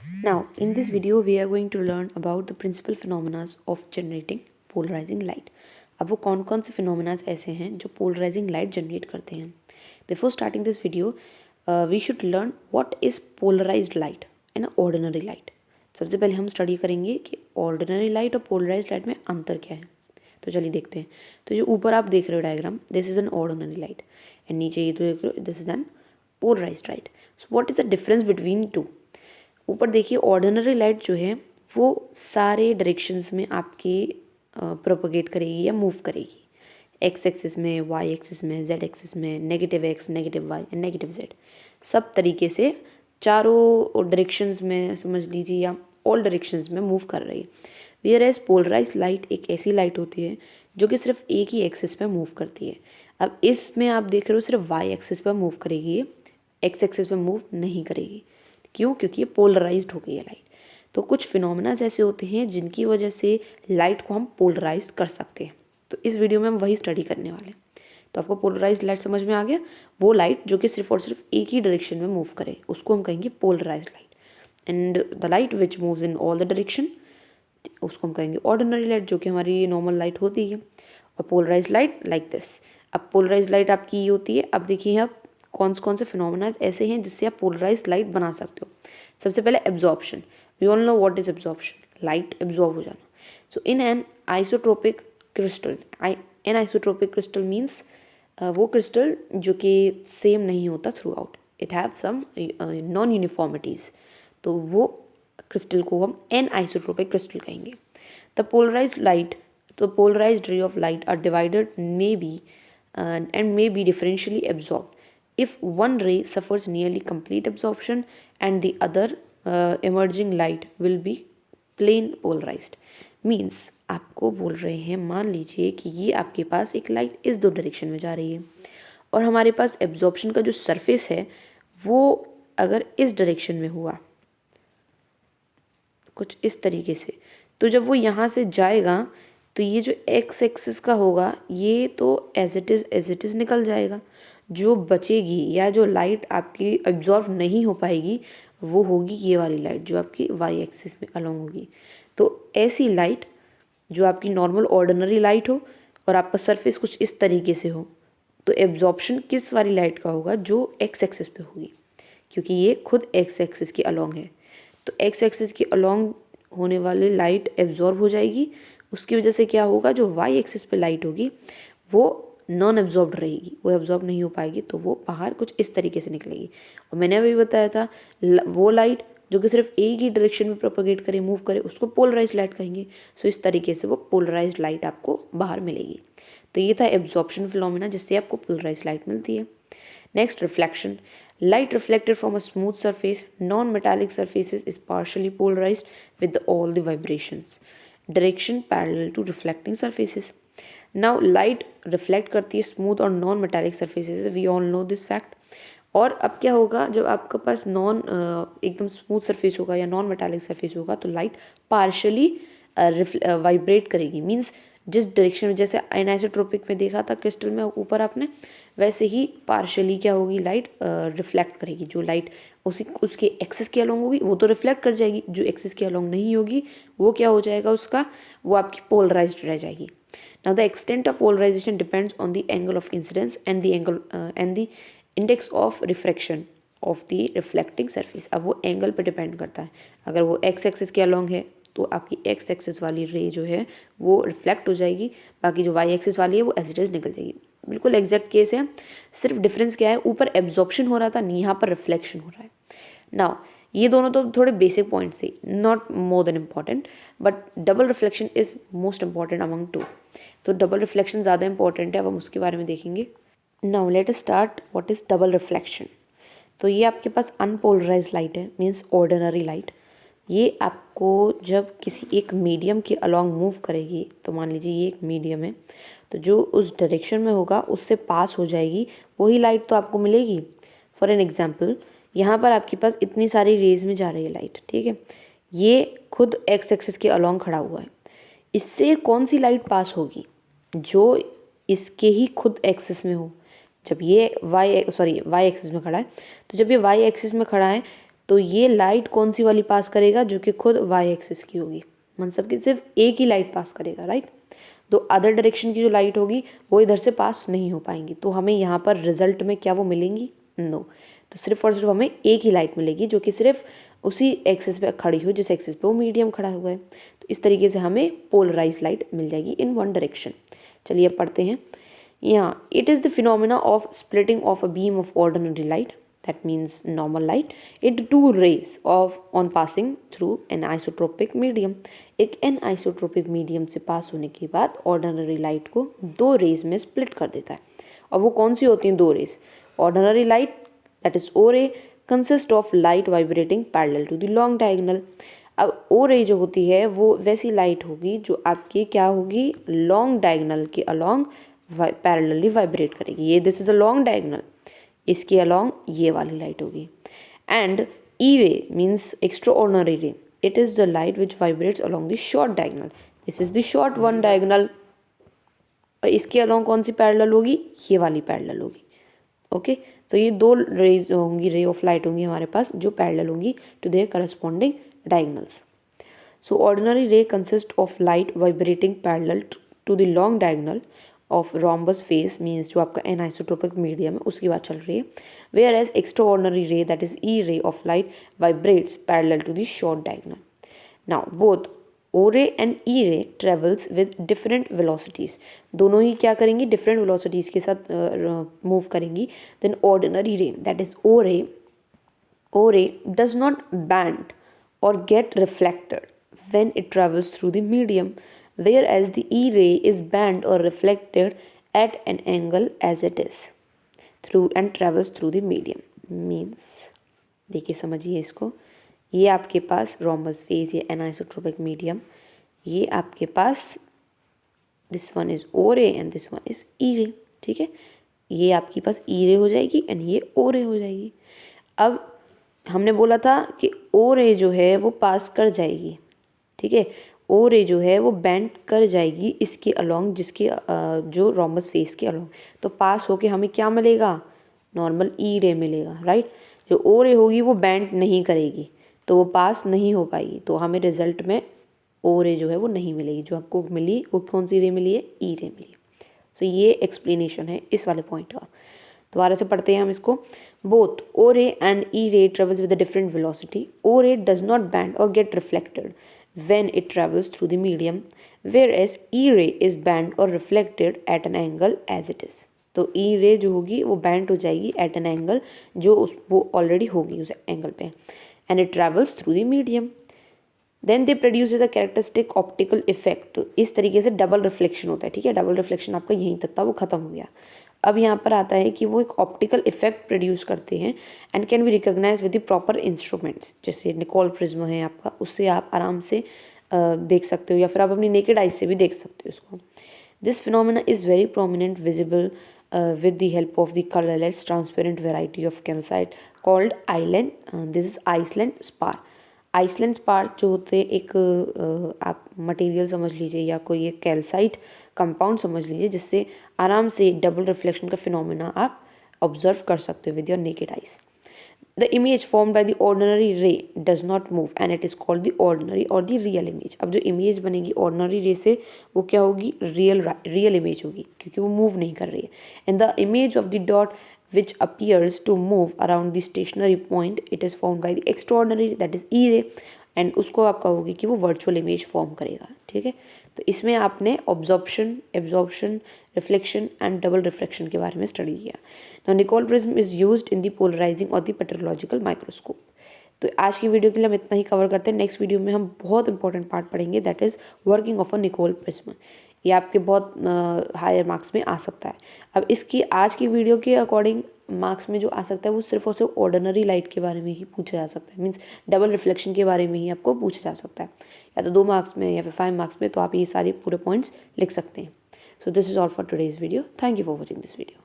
Now, in this video, we are going to learn about the principal phenomena of generating polarizing light. अब वो कौन कौन से phenomena ऐसे हैं जो polarizing light generate करते हैं. Before starting this video, we should learn what is polarized light and ordinary light. सबसे पहले हम स्टडी करेंगे कि ordinary light और polarized light में अंतर क्या है. तो चलिए देखते हैं. तो जो ऊपर आप देख रहे हो diagram, this is an ordinary light and नीचे ये तो देख रहे हो, this is an polarized light. So what is the difference between two? ऊपर देखिए ऑर्डिनरी लाइट जो है वो सारे डायरेक्शंस में आपके प्रोपोगेट करेगी या मूव करेगी. एक्स एक्सिस में, वाई एक्सिस में, जेड एक्सिस में, negative X, negative Y and negative Z, सब तरीके से चारों डायरेक्शंस में समझ लीजिए या ऑल डायरेक्शंस में मूव कर रही है. वेयर एज पोलराइज लाइट एक ऐसी लाइट होती है जो कि सिर्फ एक ही एक्सिस पे मूव करती है. अब इसमें आप देख रहे हो सिर्फ वाई एक्सिस पर मूव करेगी, एक्स एक्सिस पे मूव नहीं करेगी. क्यों? क्योंकि ये पोलराइज्ड हो गई है लाइट. तो कुछ फिनोमेना ऐसे होते हैं जिनकी वजह से लाइट को हम पोलराइज कर सकते हैं. तो इस वीडियो में हम वही स्टडी करने वाले हैं. तो आपको पोलराइज्ड लाइट समझ में आ गया. वो लाइट जो कि सिर्फ और सिर्फ एक ही डायरेक्शन में मूव करे उसको हम कहेंगे polarised light. And the light which moves in all the direction उसको हम कहेंगे ऑर्डिनरी लाइट, जो कि हमारी नॉर्मल लाइट होती है. और पोलराइज्ड लाइट लाइक दिस. अब पोलराइज्ड लाइट आपकी ये होती है. अब देखिए आप कौन से फिनोमेना ऐसे हैं जिससे आप पोलराइज्ड लाइट बना सकते हो. सबसे पहले absorption. We all know what is absorption. Light absorb हो जाना. So in an anisotropic crystal, an anisotropic crystal means वो क्रिस्टल जो कि सेम नहीं होता throughout, it have some non uniformities. तो वो क्रिस्टल को हम एन आइसोट्रोपिक क्रिस्टल कहेंगे. द पोलराइज्ड लाइट, तो polarised ray of light are divided may be and may be differentially absorbed if one ray suffers nearly complete absorption and the other emerging light will be plain polarized. Means आपको बोल रहे हैं, मान लीजिए कि ये आपके पास एक लाइट इस दो डायरेक्शन में जा रही है और हमारे पास एब्जॉर्प्शन का जो सरफेस है वो अगर इस डायरेक्शन में हुआ कुछ इस तरीके से, तो जब वो यहाँ से जाएगा तो ये जो एक्स एक्सिस का होगा ये तो एज इट इज़ निकल जाएगा. जो बचेगी या जो लाइट आपकी एब्जॉर्व नहीं हो पाएगी वो होगी ये वाली लाइट जो आपकी वाई एक्सिस में अलोंग होगी. तो ऐसी लाइट जो आपकी नॉर्मल ऑर्डिनरी लाइट हो और आपका सरफेस कुछ इस तरीके से हो, तो एब्जॉर्प्शन किस वाली लाइट का होगा? जो एक्स एक्सिस पे होगी, क्योंकि ये खुद एक्स एक्सिस के अलोंग है. तो एक्स एक्सिस के अलोंग होने वाली लाइट एब्जॉर्ब हो जाएगी. उसकी वजह से क्या होगा? जो वाई एक्सिस पे लाइट होगी वो नॉन एब्जॉर्ब्ड रहेगी, वो एब्जॉर्ब नहीं हो पाएगी, तो वो बाहर कुछ इस तरीके से निकलेगी. और मैंने अभी बताया था वो लाइट जो कि सिर्फ एक ही डायरेक्शन में प्रोपोगेट करे, मूव करे, उसको पोलराइज्ड लाइट कहेंगे. सो इस तरीके से वो पोलराइज्ड लाइट आपको बाहर मिलेगी. तो ये था एब्जॉर्प्शन फिनोमेना जिससे आपको पोलराइज्ड लाइट मिलती है. Next, reflection. Light reflected from a smooth surface, non-metallic surfaces is partially polarized with all the vibrations. Direction parallel to reflecting surfaces. Now light reflect करती है स्मूथ और non metallic surfaces. We all know this fact. और अब क्या होगा? जब आपके पास नॉन एकदम स्मूथ सरफेस होगा या नॉन मेटालिक सरफेस होगा तो लाइट पार्शली वाइब्रेट करेगी. मीन्स जिस डायरेक्शन में, जैसे एनाइसोट्रोपिक में देखा था क्रिस्टल में ऊपर आपने, वैसे ही पार्शली क्या होगी? लाइट रिफ्लेक्ट करेगी. जो लाइट उसके एक्सिस के अलोंग होगी वो तो रिफ्लेक्ट कर जाएगी, जो एक्सिस के अलोंग नहीं होगी वो क्या हो जाएगा? उसका वो आपकी पोलराइज्ड रह जाएगी. Now the extent of polarization depends on the angle of incidence and the index of refraction of the reflecting surface. अब वो एंगल पे डिपेंड करता है. अगर वो एक्स एक्सिस के अलोंग है तो आपकी एक्स एक्सिस वाली रे जो है वो रिफ्लेक्ट हो जाएगी, बाकी जो वाई एक्सिस वाली है वो एज इट इज निकल जाएगी. बिल्कुल एग्जैक्ट केस है. सिर्फ डिफरेंस क्या है? ऊपर एब्जॉर्प्शन हो रहा था, यहाँ पर रिफ्लेक्शन हो रहा है. नाउ ये दोनों तो थोड़े बेसिक पॉइंट्स थे, not more than important, but double reflection is most important among two. तो डबल रिफ्लेक्शन ज़्यादा इंपॉर्टेंट है, अब हम उसके बारे में देखेंगे. Now let us start what is double reflection. तो ये आपके पास अनपोलराइज लाइट है, मीन्स ऑर्डिनरी लाइट. ये आपको जब किसी एक मीडियम के अलॉन्ग मूव करेगी, तो मान लीजिए ये एक मीडियम है, तो जो उस डायरेक्शन में होगा उससे पास हो जाएगी, वही लाइट तो आपको मिलेगी. फॉर एन एग्जाम्पल, यहाँ पर आपके पास इतनी सारी रेज में जा रही है लाइट, ठीक है. ये खुद एक्स एक्सिस के अलॉन्ग खड़ा हुआ है. इससे कौन सी लाइट पास होगी? जो इसके ही खुद एक्सिस में हो. जब ये वाई एक्सिस में खड़ा है, तो जब ये वाई एक्सिस में खड़ा है तो ये लाइट कौन सी वाली पास करेगा, जो कि खुद वाई एक्सिस की होगी, मतलब कि सिर्फ एक ही लाइट पास करेगा, राइट। तो अदर डायरेक्शन की जो लाइट होगी वो इधर से पास नहीं हो पाएंगी, तो हमें यहाँ पर रिजल्ट में क्या वो मिलेंगी, नो। तो सिर्फ और सिर्फ हमें एक ही लाइट मिलेगी जो कि सिर्फ उसी एक्सिस पे खड़ी हो जिस एक्सिस पे वो मीडियम खड़ा हुआ है। तो इस तरीके से हमें पोलराइज लाइट मिल जाएगी इन वन डायरेक्शन। चलिए अब पढ़ते हैं। यहाँ it is the phenomena of splitting of a beam of ordinary light, that means normal light, into two rays of on passing through an isotropic medium। एक anisotropy medium से पास होने के बाद ऑर्डिनरी लाइट को दो रेज में split कर देता है। और वो कौन सी होती हैं दो rays? Ordinary light that is O ray consist of light vibrating parallel to the long diagonal. अब ओ रे जो होती है वो वैसी लाइट होगी जो आपकी क्या होगी, लॉन्ग डायगोनल के अलॉन्ग पैरेलली वाइब्रेट करेगी। ये this is a long diagonal, इसके अलॉन्ग ये वाली लाइट होगी। एंड ई रे मीन्स एक्स्ट्रा ऑर्डिनरी रे, it is the light which vibrates along the short diagonal, this is the short one diagonal. और इसके अलॉन्ग कौन सी पैरेलल होगी, ये वाली पैरेलल होगी। ओके तो ये दो रेज होंगी, रे ऑफ लाइट होंगी हमारे पास जो पैरेलल होंगी to their corresponding diagonals. So ordinary ray consist of light vibrating parallel to the long diagonal of rhombus face, means जो आपका एनाइसोट्रोपिक मीडियम है उसकी बात चल रही है। Whereas extraordinary ray that is E ray of light vibrates parallel to the short diagonal. Now both O ray and E ray travels with different velocities, दोनों ही क्या करेंगी, डिफरेंट वेलोसिटीज़ के साथ मूव करेंगी। Then ordinary ray that is O ray does not bend or get reflected when it travels through the medium, whereas the E ray is bent or reflected at an angle as it is through and travels through the medium। means देखिए समझिए इसको, ये आपके पास rhombus phase या anisotropic medium, ये आपके पास this one is O ray and this one is E रे, ठीक है। ये आपके पास ई रे हो जाएगी एंड ये ओ रे हो जाएगी। अब हमने बोला था कि ओ रे जो है वो पास कर जाएगी, ठीक है, ओ रे जो है वो बेंड कर जाएगी इसके अलॉन्ग, जिसके जो रोम्बस फेस के अलॉन्ग, तो पास होके हमें क्या मिलेगा, नॉर्मल ई रे मिलेगा, राइट। जो ओ रे होगी वो बेंड नहीं करेगी तो वो पास नहीं हो पाएगी, तो हमें रिजल्ट में ओ रे जो है वो नहीं मिलेगी। जो आपको मिली वो कौन सी रे मिली है, ई रे मिली। सो ये एक्सप्लेनेशन है इस वाले पॉइंट का। दोबारा से पढ़ते हैं हम इसको। Both O ray and E ray travels with a different velocity. O ray does not bend or get reflected when it travels through the medium, whereas E ray is bent or reflected at an angle as it is। तो E ray जो होगी वो bent हो जाएगी at an angle जो वो already होगी उस एंगल पे, and it travels through the medium, then they produce a characteristic optical effect। तो इस तरीके से डबल रिफ्लेक्शन होता है, ठीक है। डबल रिफ्लेक्शन आपका यहीं तक था, वो खत्म हो गया। अब यहाँ पर आता है कि वो एक ऑप्टिकल इफेक्ट प्रोड्यूस करते हैं and can be recognise with the proper instruments. जैसे निकोल प्रिज्म है आपका, उससे आप आराम से देख सकते हो, या फिर आप अपनी नेकेड आइज से भी देख सकते हो इसको। This phenomena is very prominent visible with the help of the colorless transparent variety of calcite called island, this is Iceland spar। Iceland spar जो होते हैं एक आप मटेरियल समझ लीजिए या कोई एक कैल्साइट कंपाउंड समझ लीजिए, जिससे आराम से डबल रिफ्लेक्शन का फिनोमेना आप ऑब्जर्व कर सकते हो with your naked eyes. The image form by the ordinary ray does not move and it is called the ordinary or the real image. अब जो इमेज बनेगी ऑर्डिनरी रे से वो क्या होगी, रियल इमेज होगी, क्योंकि वो मूव नहीं कर रही है। And the image of the dot which appears to move around the stationary point, it is formed by the extraordinary that is E ray, and उसको आप कहोगे कि वो वर्चुअल इमेज फॉर्म करेगा, ठीक है। तो इसमें आपने absorption, absorption, reflection and double reflection के बारे में स्टडी किया। Now Nicol prism is used in the polarising और द पेट्रोलॉजिकल माइक्रोस्कोप। तो आज की वीडियो के लिए हम इतना ही कवर करते हैं। नेक्स्ट वीडियो में हम बहुत इंपॉर्टेंट पार्ट पढ़ेंगे, that is working of a Nicol prism. ये आपके बहुत हायर मार्क्स में आ सकता है। अब इसकी आज की वीडियो के अकॉर्डिंग मार्क्स में जो आ सकता है वो सिर्फ और सिर्फ ऑर्डिनरी लाइट के बारे में ही पूछा जा सकता है, मीन्स डबल रिफ्लेक्शन के बारे में ही आपको पूछा जा सकता है, या तो 2 मार्क्स में या फिर 5 मार्क्स में। तो आप ये सारे पूरे पॉइंट्स लिख सकते हैं। So this is all for today's video. Thank you for watching this video.